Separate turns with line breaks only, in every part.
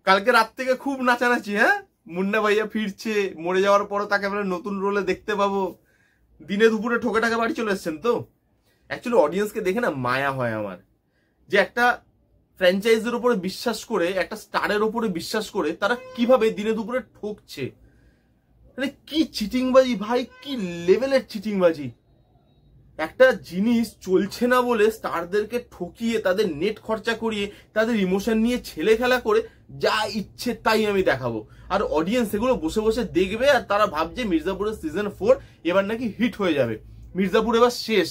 কালকে রাত থেকে খুব নাচানাচি, হ্যাঁ মুন্না ভাইয়া ফিরছে, মরে যাওয়ার পরও তাকে আমরা নতুন রোলে দেখতে পাবো, দিনে দুপুরে ঠোকে ঠাকে বাড়ি চলে এসছেন। তো অ্যাকচুয়ালি অডিয়েন্সকে দেখে না মায়া হয় আমার, যে একটা ফ্র্যাঞ্চাইজির উপরে বিশ্বাস করে, একটা স্টারের উপরে বিশ্বাস করে তারা কিভাবে দিনে দুপুরে ঠকছে। মানে কি চিটিংবাজি ভাই, কি লেভেলের চিটিংবাজি। একটা জিনিস চলছে না বলে স্টারদেরকে ঠকিয়ে, তাদের নেট খরচা করিয়ে, তাদের ইমোশন নিয়ে ছেলে খেলা করে যা ইচ্ছে তাই আমি দেখাবো, আর অডিয়েন্স এগুলো বসে বসে দেখবে, আর তারা ভাবছে মির্জাপুরের সিজন 4 এবার নাকি হিট হয়ে যাবে, মির্জাপুর এবার শেষ।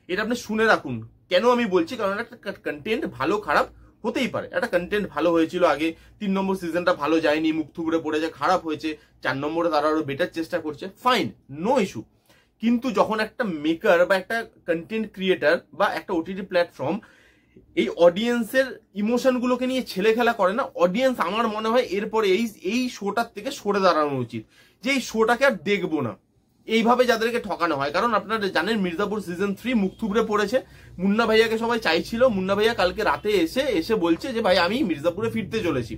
এটা আপনি শুনে রাখুন। কেন আমি বলছি, কারণ একটা কন্টেন্ট ভালো খারাপ হতেই পারে। একটা কন্টেন্ট ভালো হয়েছিল আগে, 3 নম্বর সিজনটা ভালো যায়নি, মুখ থুবড়ে পড়েছে, খারাপ হয়েছে, 4 নম্বরে তারা আরো বেটার চেষ্টা করছে, ফাইন, নো ইস্যু। কিন্তু যখন একটা মেকার বা একটা কন্টেন্ট ক্রিয়েটার বা একটা ওটিটি প্ল্যাটফর্ম এই অডিয়েন্সের ইমোশন গুলোকে নিয়ে ছেলে খেলা করে না, অডিয়েন্স আমার মনে হয় এরপরে এই শোটার থেকে সরে দাঁড়ানো উচিত, যে এই শোটাকে আর দেখবো না। এইভাবে যাদেরকে ঠকানো হয়, কারণ আপনারা জানেন মির্জাপুর সিজন 3 মুখ থুবড়ে পড়েছে, মুন্না ভাইয়াকে সবাই চাইছিল, মুন্না ভাইয়া কালকে রাতে এসে বলছে যে ভাই আমি মির্জাপুরে ফিরতে চলেছি।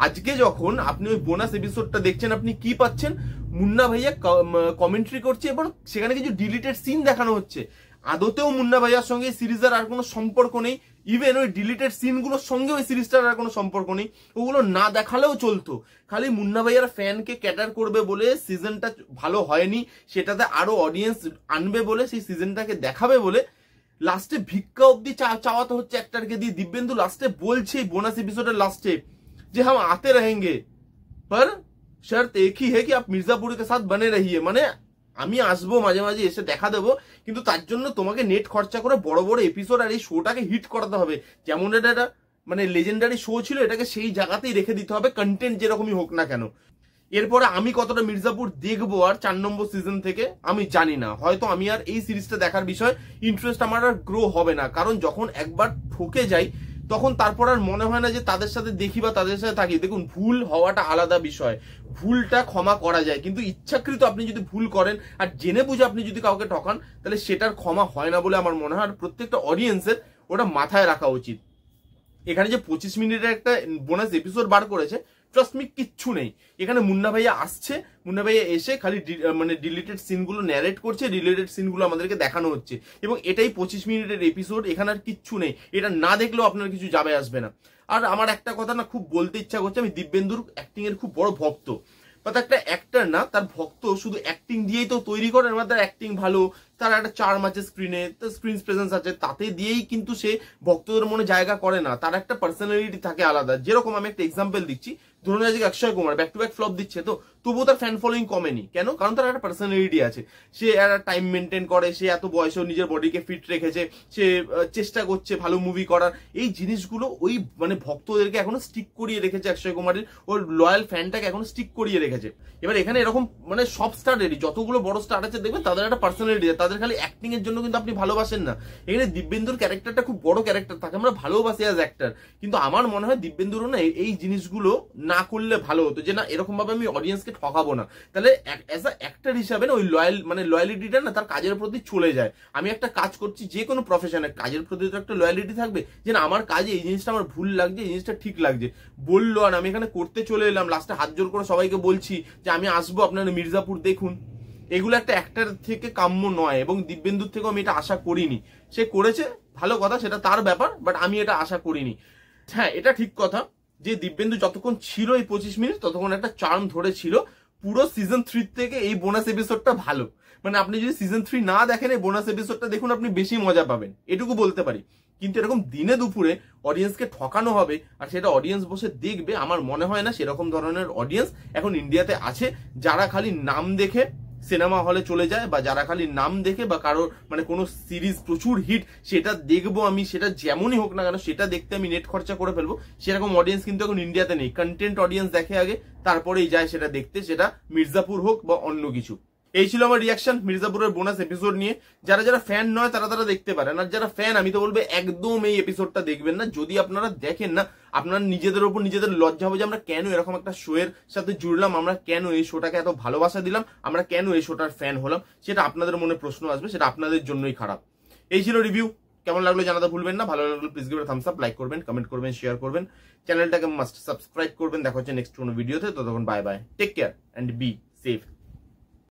আজকে যখন আপনি ওই বোনাস এপিসোডটা দেখছেন, আপনি কি পাচ্ছেন, মুন্না ভাইয়া কমেন্ট্রি করছে এবং সেখানে কিছু ডিলিটেড সিন দেখানো হচ্ছে। আদতেও মুন্না ভাইয়ার সঙ্গে সিরিজের আর কোনো সম্পর্ক নেই, ইভেন ওই ডিলিটেড সিনগুলোর সঙ্গে ওই সিরিজটার আর কোনো সম্পর্ক নেই, ওগুলো না দেখালেও চলতো। খালি মুন্না ভাইয়ার ফ্যানকে ক্যাটার করবে বলে, সিজনটা ভালো হয়নি সেটাতে আরো অডিয়েন্স আনবে বলে, সেই সিজনটাকে দেখাবে বলে লাস্টে ভিক্ষা অব্দি চাওয়াতে হচ্ছে অ্যাক্টরকে দিয়ে। দিব্যেন্দু লাস্টে বলছে বোনাস এপিসোডের লাস্টে যে हम आते रहेंगे पर शर्त एक ही है कि आप मिर्जापुर के साथ बने रहिए, মানে আমি আসবো মাঝে মাঝে এসে দেখা দেবো, কিন্তু তার জন্য তোমাকে নেট খরচা করে বড় বড় এপিসোড আর এই শোটাকে হিট করাতে হবে। যেমন এটা মানে লেজেন্ডারি শো ছিল, এটাকে সেই জায়গাতেই রেখে দিতে হবে, কন্টেন্ট যেরকমই হোক না কেন। এরপরে আমি কতটা মির্জাপুর দেখবো আর 4 নম্বর সিজন থেকে আমি জানি না, হয়তো আমি আর এই সিরিজটা দেখার বিষয় ইন্টারেস্ট আমার আর গ্রো হবে না, কারণ যখন একবার ঠকে যাই তখন তারপর আর মনে হয় না যে তাদের সাথে দেখি বা তাদের সাথে থাকি। দেখুন, ভুল হওয়াটা আলাদা বিষয়, ভুলটা ক্ষমা করা যায়, কিন্তু ইচ্ছাকৃত আপনি যদি ভুল করেন আর জেনে বুঝে আপনি যদি কাউকে ঠকান, তাহলে সেটার ক্ষমা হয় না বলে আমার মনে হয়। আর প্রত্যেকটা অডিয়েন্সের ওটা মাথায় রাখা উচিত। এখানে যে 25 মিনিটের একটা বোনাস এপিসোড বার করেছে, ট্রাস্ট মি কিচ্ছু নেই এখানে। মুন্না ভাইয়া আসছে, মুন্না ভাইয়া এসে খালি মানে ডিলিটেড সিনগুলো ন্যারেট করছে, ডিলিটেড সিনগুলো আমাদেরকে দেখানো হচ্ছে, এবং এটাই 25 মিনিটের এপিসোড, এখানে আর কিচ্ছু নেই। এটা না দেখলেও আপনার কিছু যাবে আসবে না। আর আমার একটা কথা না খুব বলতে ইচ্ছা করছে, আমি দিব্যেন্দুর অ্যাক্টিং এর খুব বড় ভক্ত, বাট একটা অ্যাক্টর না, তার ভক্ত শুধু অ্যাক্টিং দিয়েই তো তৈরি করেন। তার অ্যাক্টিং ভালো, তার একটা চার্ম আছে স্ক্রিনে, তার স্ক্রিন প্রেজেন্স আছে, তাতে দিয়েই কিন্তু সে ভক্তদের মনে জায়গা করে না। তার একটা পার্সোনালিটি থাকে আলাদা। যেরকম আমি একটা এক্সাম্পল দিচ্ছি, ধরুন আজকে Akshay Kumar back to back flop দিচ্ছে, তো তবুও তার ফ্যান ফলোইং কমেনি কেন? কারণ তার একটা পার্সোনালিটি আছে, সে একটা টাইম মেনটেন করে, সে এত বয়সেও নিজের বডিকে ফিট রেখেছে, সে চেষ্টা করছে ভালো মুভি করার। এই জিনিসগুলো ওই মানে ভক্তদেরকে এখনো স্টিক করিয়ে রেখেছে, অক্ষয় কুমারের ওর লয়াল ফ্যানটাকে এখনো স্টিক করিয়ে রেখেছে। এবার এখানে এরকম মানে সব স্টারেরই, যতগুলো বড় স্টার আছে দেখবেন তাদের একটা পার্সোনালিটি আছে, তাদের খালি অ্যাক্টিং এর জন্য কিন্তু আপনি ভালোবাসেন না। এখানে দিব্যেন্দুর ক্যারেক্টারটা খুব বড় ক্যারেক্টার, তাকে আমরা ভালোবাসি অ্যাজ অ্যাক্টর, কিন্তু আমার মনে হয় দিব্যেন্দুরও না এই জিনিসগুলো না করলে ভালো হতো, যে না এরকম ভাবে আমি অডিয়েন্সকে ঠকাবো না। তাহলে অ্যাজ আ অ্যাক্টর হিসাবে না ওই লয়ালিটিটা না তার কাজের প্রতি চলে যায়। আমি একটা কাজ করছি, যে কোনো প্রফেশনে কাজের প্রতি তো একটা লয়ালিটি থাকবে, যে না আমার কাজে এই জিনিসটা আমার ভুল লাগছে, এই জিনিসটা ঠিক লাগছে বললো, আর আমি এখানে করতে চলে এলাম, লাস্টে হাত জোর করে সবাইকে বলছি যে আমি আসবো, আপনারা মির্জাপুর দেখুন। এগুলো একটা অ্যাক্টর থেকে কাম্য নয়, এবং দিব্যেন্দুর থেকেও আমি এটা আশা করিনি। সে করেছে ভালো কথা, সেটা তার ব্যাপার, বাট আমি এটা আশা করিনি। হ্যাঁ, এটা ঠিক কথা যে দিব্যেন্দু যতক্ষণ ছিল এই 25 মিনিট ততক্ষণ একটা চার্ম ধরেছিল। পুরো সিজন 3 থেকে এই বোনাস এপিসোডটা ভালো, মানে আপনি যদি সিজন 3 না দেখেন এই বোনাস এপিসোডটা দেখুন, আপনি বেশি মজা পাবেন, এটুকু বলতে পারি। কিন্তু এরকম দিনে দুপুরে অডিয়েন্সকে ঠকানো হবে আর সেটা অডিয়েন্স বসে দেখবে, আমার মনে হয় না সেরকম ধরনের অডিয়েন্স এখন ইন্ডিয়াতে আছে, যারা খালি নাম দেখে সিনেমা হলে চলে যায়, বা যারা খালি নাম দেখে বা কারোর মানে কোনো সিরিজ প্রচুর হিট সেটা দেখবো আমি, সেটা যেমনই হোক না কেন সেটা দেখতে আমি নেট খরচা করে ফেলবো, সেরকম অডিয়েন্স কিন্তু এখন ইন্ডিয়াতে নেই। কন্টেন্ট অডিয়েন্স দেখে আগে, তারপরেই যায় সেটা দেখতে, সেটা মির্জাপুর হোক বা অন্য কিছু। এই ছিল আমার রিয়াকশন মির্জাপুরের বোনাস এপিসোড নিয়ে। যারা ফ্যান নয় তারা দেখতে পারেন, আর যারা ফ্যান আমি তো বলবো একদম এই এপিসোডটা দেখবেন না। যদি আপনারা দেখেন না, আপনারা নিজেদের উপর নিজেদের লজ্জা হবে যে আমরা কেন এরকম একটা শো এর সাথে জুড়লাম, আমরা কেন এই শোটাকে এত ভালোবাসা দিলাম, আমরা কেন এই শোটার ফ্যান হলাম, সেটা আপনাদের মনে প্রশ্ন আসবে, সেটা আপনাদের জন্যই খারাপ। এই ছিল রিভিউ। কেমন লাগলো জানাতে ভুলবেন না। ভালো লাগলো please give Thums up, like করবেন, কমেন্ট করবেন, শেয়ার করবেন, চ্যানেলটাকে মাস্ট সাবস্ক্রাইব করবেন। দেখা হচ্ছে নেক্সট কোনো ভিডিওতে। ততক্ষণ bye bye, take care and be safe.